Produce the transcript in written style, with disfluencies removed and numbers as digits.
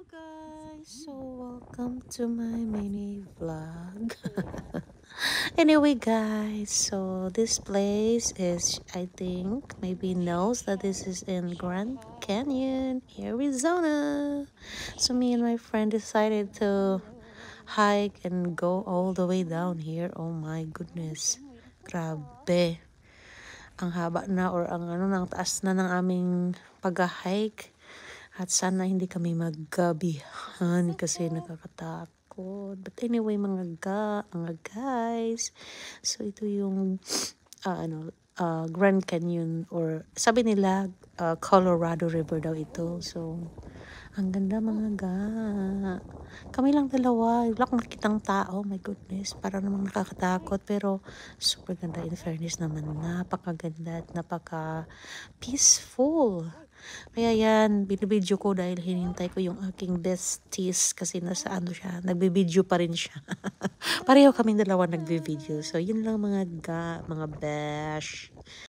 Guys, so welcome to my mini vlog. Anyway guys, so this place is, I think maybe knows that this is in Grand Canyon, Arizona. So me and my friend decided to hike and go all the way down here. Oh my goodness, grabe, ang haba na, or ang ang taas na ng aming pag-hike. At sana hindi kami maggabihan kasi nakakatakot. But anyway, mga guys. So ito yung Grand Canyon, or sabi nila Colorado River daw ito. So ang ganda mga ga. Kami lang dalawa. Wala akong nakitang tao. My goodness. Para namang nakakatakot. Pero super ganda. In fairness naman. Napakaganda at napaka-peaceful. Kaya yan, binibidyo ko dahil hinintay ko yung aking besties kasi nasa ano siya, nagbibidyo pa rin siya. Pareho kaming dalawa nagbibidyo. So, yun lang mga besh.